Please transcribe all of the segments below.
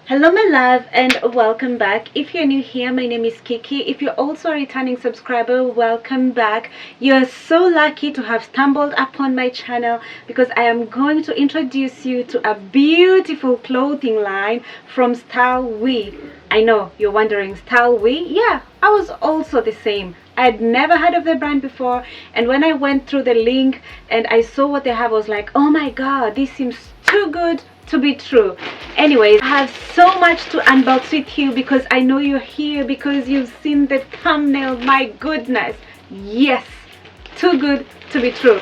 Hello my love and welcome back. If you're new here, my name is Kiki. If you're also a returning subscriber, welcome back. You're so lucky to have stumbled upon my channel because I am going to introduce you to a beautiful clothing line from Stylewe. I know you're wondering, Stylewe? Yeah, I was also the same. I'd never heard of the brand before, and when I went through the link and I saw what they have, I was like, oh my god, this seems too good to be true. Anyways, I have so much to unbox with you because I know you're here because you've seen the thumbnail. My goodness, yes, too good to be true.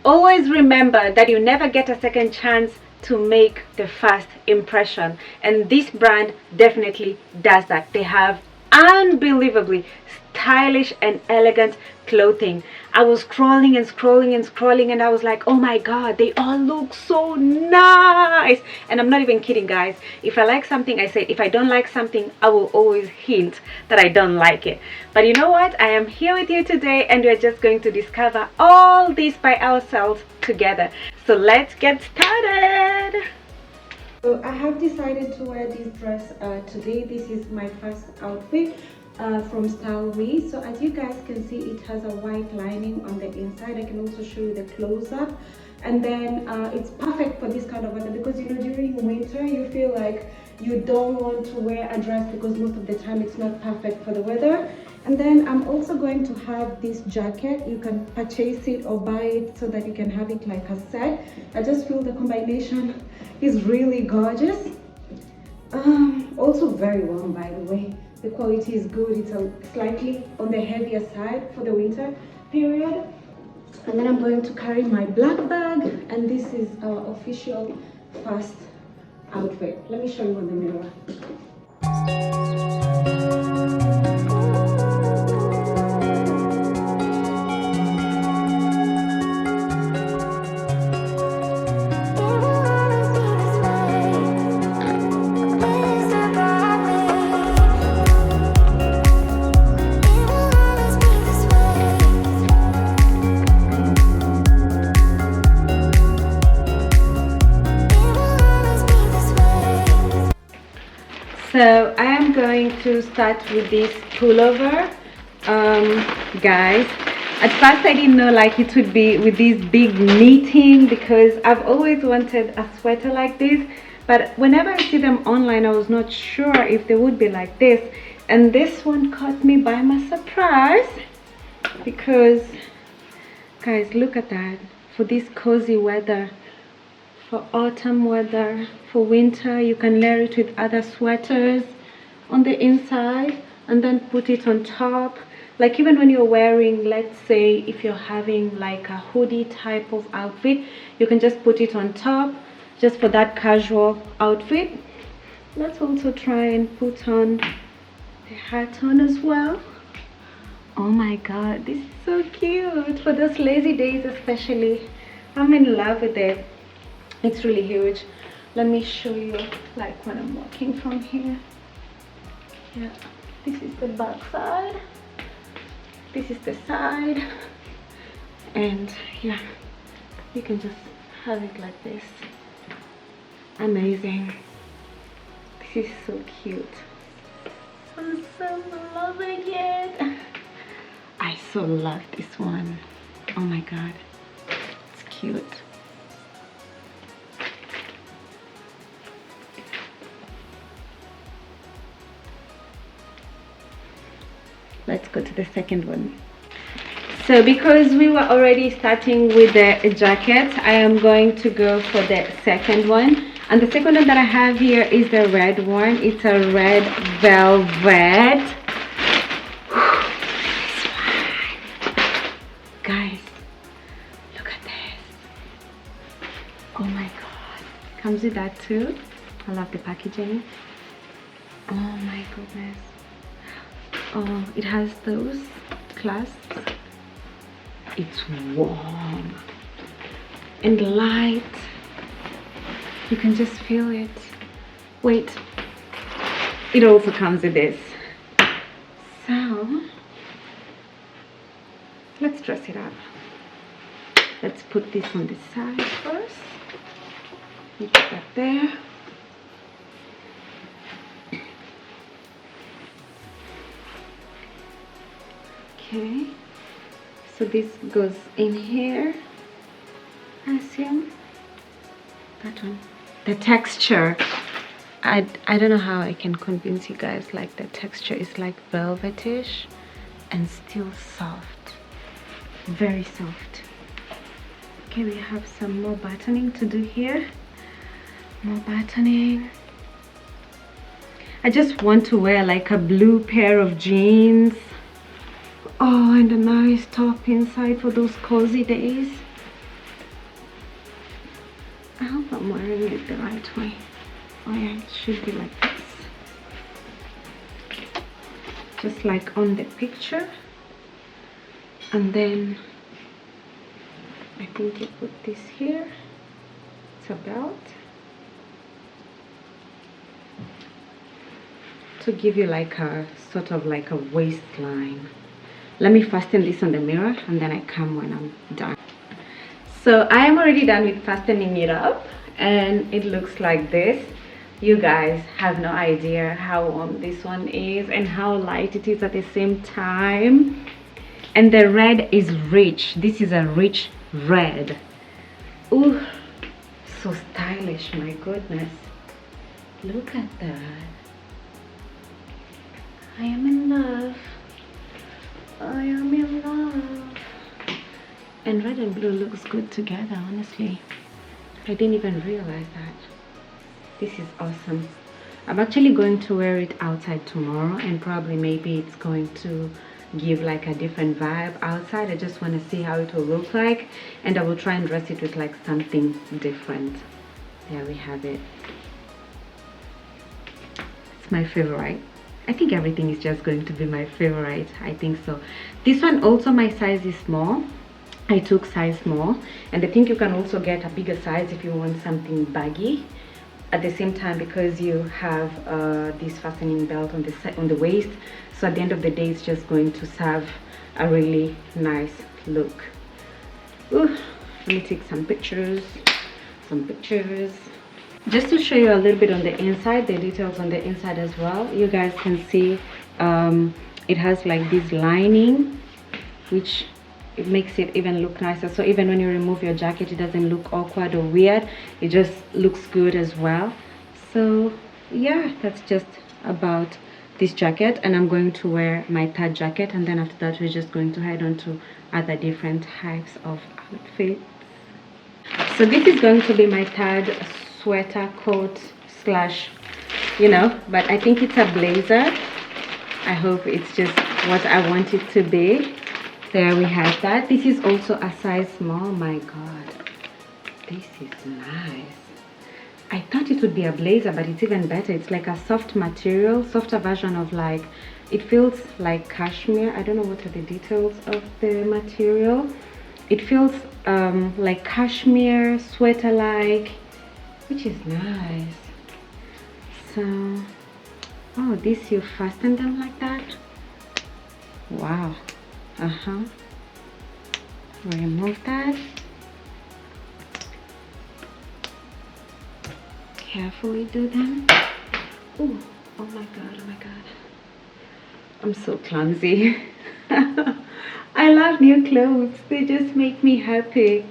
Always remember that you never get a second chance to make the first impression, and this brand definitely does that. They have unbelievably stylish and elegant clothing. I was scrolling and scrolling and scrolling, and I was like, oh my god, they all look so nice. And I'm not even kidding, guys. If I like something, I say. If I don't like something, I will always hint that I don't like it. But you know what, I am here with you today and we're just going to discover all this by ourselves together. So let's get started. So I have decided to wear this dress today. This is my first outfit from Stylewe. So as you guys can see, it has a white lining on the inside. I can also show you the close-up, and then it's perfect for this kind of weather because, you know, during winter you feel like you don't want to wear a dress because most of the time it's not perfect for the weather. And then I'm also going to have this jacket. You can purchase it or buy it so that you can have it like a set. I just feel the combination is really gorgeous. Also very warm, by the way. The quality is good. It's slightly on the heavier side for the winter period. And then I'm going to carry my black bag, and this is our official first outfit. Let me show you on the mirror. So I am going to start with this pullover, guys. At first I didn't know like it would be with this big knitting because I've always wanted a sweater like this, but whenever I see them online I was not sure if they would be like this, and this one caught me by my surprise because, guys, look at that. For this cozy weather, for autumn weather, for winter, you can layer it with other sweaters on the inside and then put it on top. Like even when you're wearing, let's say if you're having like a hoodie type of outfit, you can just put it on top just for that casual outfit. Let's also try and put on the hat on as well. Oh my god, this is so cute for those lazy days especially. I'm in love with it. It's really huge. Let me show you like when I'm walking from here. Yeah, this is the back side, this is the side, and yeah, you can just have it like this. Amazing. This is so cute. I'm so loving it. I so love this one. Oh my god, it's cute. Let's go to the second one. So because we were already starting with the jacket, I am going to go for the second one. And the second one that I have here is the red one. It's a red velvet. Guys, look at this. Oh my god. Comes with that too. I love the packaging. Oh my goodness. Oh, it has those clasps. It's warm and light. You can just feel it. Wait, it also comes with this. So let's dress it up. Let's put this on the side first. You put that there. Okay, so this goes in here, I assume. That one, the texture, I don't know how I can convince you guys, like the texture is like velvetish and still soft, very soft. Okay, we have some more buttoning to do here. More buttoning. I just want to wear like a blue pair of jeans. Oh, and a nice top inside for those cozy days. I hope I'm wearing it the right way. Oh yeah, it should be like this. Just like on the picture. And then I think you put this here. It's a belt. To give you like a sort of like a waistline. Let me fasten this on the mirror and then I come when I'm done. So I am already done with fastening it up and it looks like this. You guys have no idea how warm this one is and how light it is at the same time. And the red is rich. This is a rich red. Ooh, so stylish, my goodness. Look at that. I am in love. I am in love. And red and blue looks good together, honestly. I didn't even realize that. This is awesome. I'm actually going to wear it outside tomorrow and probably maybe it's going to give like a different vibe outside. I just want to see how it will look like and I will try and dress it with like something different. There we have it. It's my favorite. I think everything is just going to be my favorite. I think so. This one also, my size is small. I took size small, and I think you can also get a bigger size if you want something baggy at the same time, because you have this fastening belt on the waist. So at the end of the day, it's just going to serve a really nice look. Ooh, let me take some pictures. Just to show you a little bit on the inside, the details on the inside as well. You guys can see it has like this lining, which it makes it even look nicer. So even when you remove your jacket, it doesn't look awkward or weird. It just looks good as well. So yeah, that's just about this jacket, and I'm going to wear my third jacket, and then after that we're just going to head on to other different types of outfits. So this is going to be my third sweater coat slash, you know, but I think it's a blazer. I hope it's just what I want it to be. There we have that. This is also a size small. My god, this is nice. I thought it would be a blazer, but it's even better. It's like a soft material, softer version of like, it feels like cashmere. I don't know what are the details of the material. It feels like cashmere, sweater like, which is nice. So, oh, this you fasten them like that. Wow. Remove that. Carefully do them. Ooh, oh my god, oh my god. I'm so clumsy. I love new clothes. They just make me happy.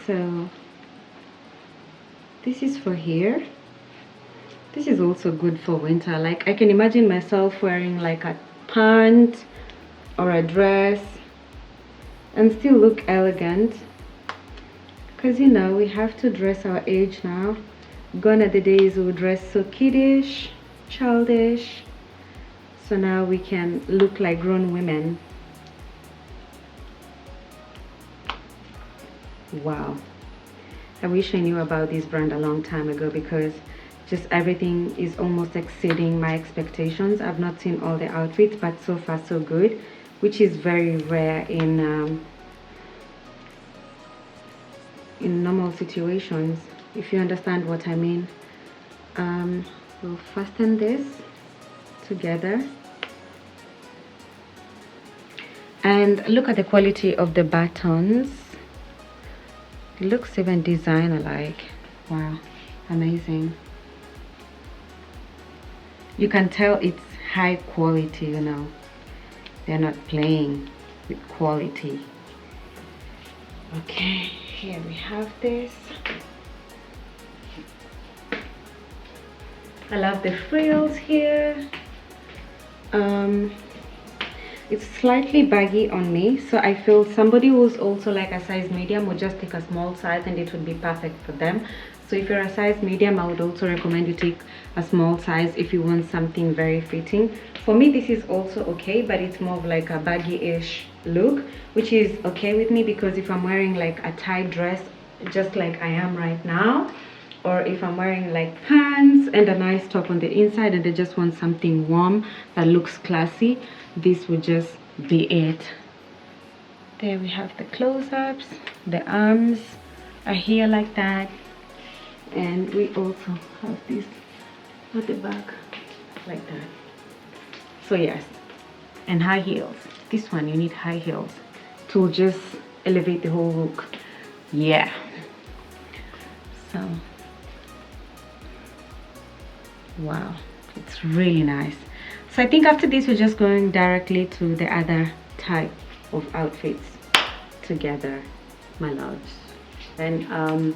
So this is for here. This is also good for winter. Like I can imagine myself wearing like a pant or a dress and still look elegant, because you know we have to dress our age now. Gone are the days we dress so kiddish, childish. So now we can look like grown women. Wow, I wish I knew about this brand a long time ago, because just everything is almost exceeding my expectations. I've not seen all the outfits, but so far so good, which is very rare in normal situations, if you understand what I mean. We'll fasten this together, and look at the quality of the buttons. It looks even designer like. Wow, amazing. You can tell it's high quality, you know. They're not playing with quality. Okay, here we have this. I love the frills here. It's slightly baggy on me, so I feel somebody who's also like a size medium would just take a small size and it would be perfect for them. So if you're a size medium, I would also recommend you take a small size if you want something very fitting. For me, this is also okay, but it's more of like a baggy-ish look, which is okay with me, because if I'm wearing like a tight dress just like I am right now, or if I'm wearing like pants and a nice top on the inside and I just want something warm that looks classy, this would just be it. There we have the close-ups. The arms are here like that, and we also have this at the back like that. So yes, and high heels. This one, you need high heels to just elevate the whole look. Yeah. So wow, it's really nice. So I think after this we're just going directly to the other type of outfits together, my loves. And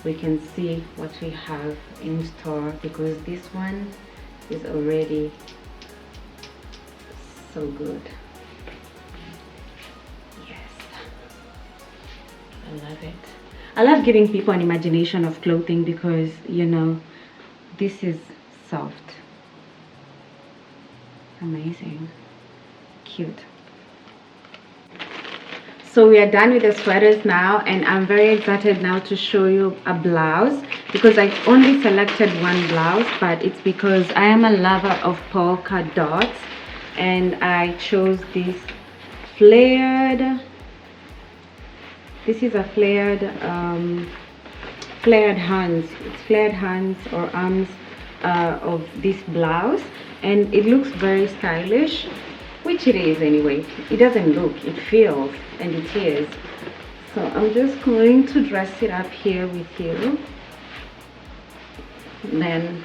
we can see what we have in store, because this one is already so good. Yes, I love it. I love giving people an imagination of clothing, because you know, this is soft. Amazing. Cute. So we are done with the sweaters now, and I'm very excited now to show you a blouse, because I only selected one blouse, but it's because I am a lover of polka dots, and I chose this flared. This is a flared hands. It's flared hands or arms of this blouse, and it looks very stylish, which it is anyway. It doesn't look, it feels, and it is. So I'm just going to dress it up here with you, then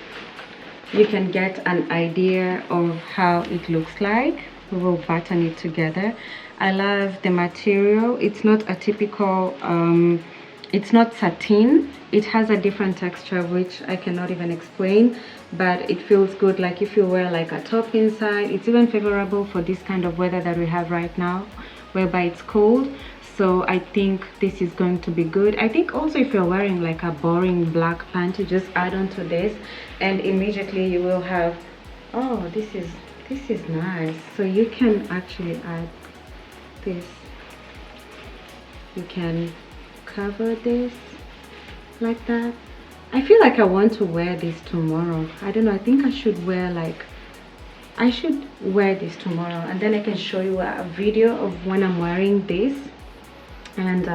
you can get an idea of how it looks like. We will button it together. I love the material. It's not a typical it's not satin. It has a different texture which I cannot even explain, but it feels good. Like if you wear like a top inside, it's even favorable for this kind of weather that we have right now, whereby it's cold. So I think this is going to be good. I think also if you're wearing like a boring black pant, you just add on to this and immediately you will have, oh, this is nice. So you can actually add this. You can cover this like that. I feel like I want to wear this tomorrow. I don't know, I think I should wear this tomorrow, and then I can show you a video of when I'm wearing this, and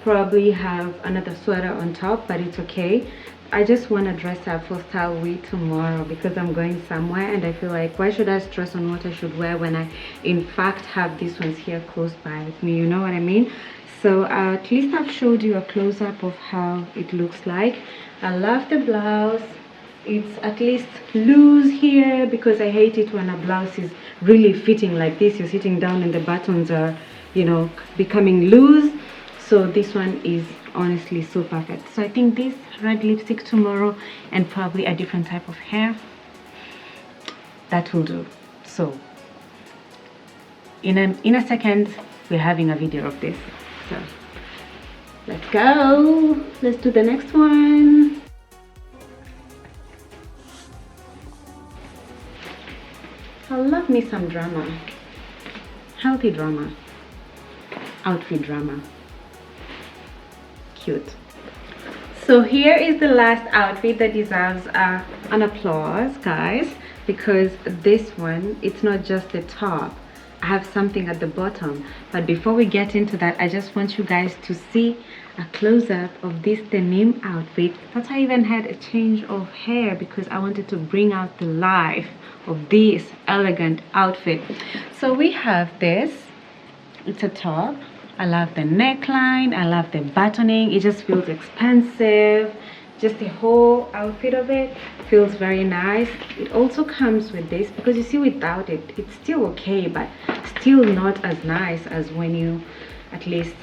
probably have another sweater on top, but it's okay. I just want to dress up for Stylewe tomorrow because I'm going somewhere, and I feel like, why should I stress on what I should wear when I in fact have these ones here close by with me, you know what I mean? So at least I've showed you a close-up of how it looks like. I love the blouse. It's at least loose here, because I hate it when a blouse is really fitting like this. You're sitting down and the buttons are, you know, becoming loose. So this one is honestly so perfect. So I think this red lipstick tomorrow and probably a different type of hair, that will do. So in a second we're having a video of this. So let's go. Let's do the next one. I love me some drama. Healthy drama. Outfit drama. Cute. So here is the last outfit that deserves an applause, guys, because this one, it's not just the top. I have something at the bottom, but before we get into that, I just want you guys to see a close-up of this denim outfit. That's why I even had a change of hair, because I wanted to bring out the life of this elegant outfit. So we have this. It's a top. I love the neckline. I love the buttoning. It just feels expensive. just the whole outfit of it feels very nice. It also comes with this, because you see without it it's still okay, but still not as nice as when you at least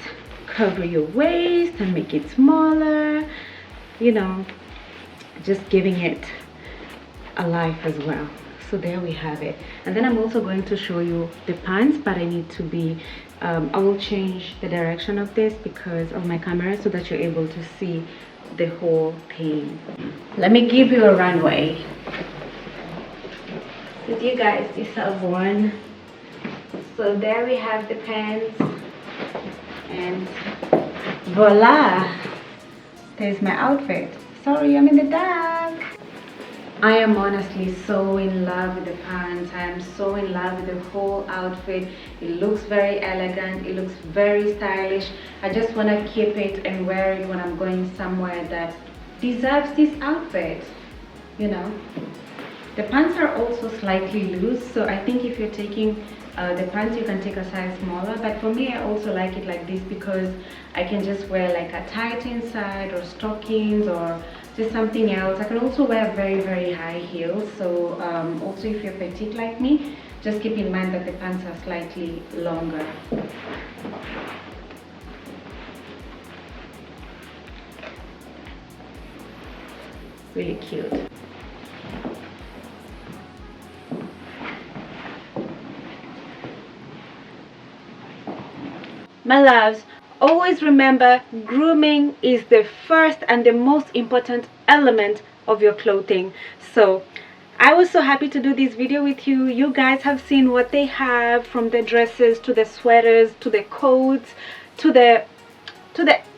cover your waist and make it smaller, you know, just giving it a life as well. So there we have it. And then I'm also going to show you the pants, but I need to be I will change the direction of this because of my camera so that you're able to see the whole thing. Let me give you a runway. Did you guys deserve one? So there we have the pants, and voila, there's my outfit. Sorry, I'm in the dark. I am honestly so in love with the pants. I am so in love with the whole outfit. It looks very elegant, it looks very stylish. I just want to keep it and wear it when I'm going somewhere that deserves this outfit, you know. The pants are also slightly loose, so I think if you're taking the pants, you can take a size smaller, but for me I also like it like this because I can just wear like a tight inside or stockings or just something else. I can also wear very high heels, so also if you're petite like me, just keep in mind that the pants are slightly longer. Really cute. My loves, always remember, grooming is the first and the most important element of your clothing. So I was so happy to do this video with you. You guys have seen what they have, from the dresses to the sweaters to the coats to the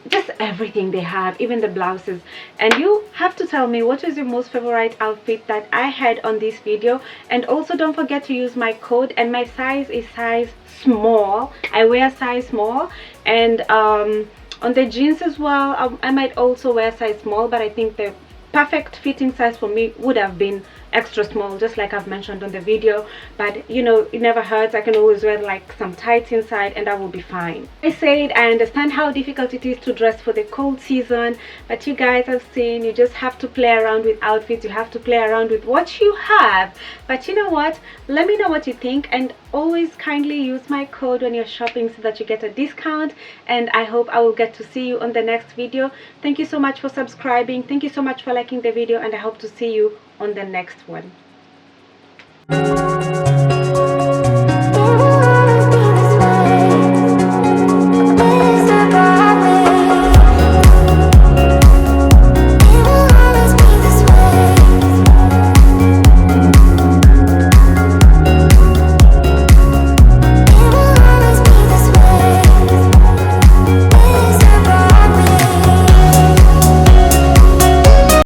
just everything they have, even the blouses. And you have to tell me what is your most favorite outfit that I had on this video. And also don't forget to use my code, and my size is size small. I wear size small, and on the jeans as well, I might also wear size small, but I think the perfect fitting size for me would have been extra small, just like I've mentioned on the video. But you know, it never hurts. I can always wear like some tights inside and that will be fine. I said I understand how difficult it is to dress for the cold season, but you guys have seen, you just have to play around with outfits. You have to play around with what you have. But you know what, let me know what you think, and always kindly use my code when you're shopping so that you get a discount. And I hope I will get to see you on the next video. Thank you so much for subscribing, thank you so much for liking the video, and I hope to see you on the next one.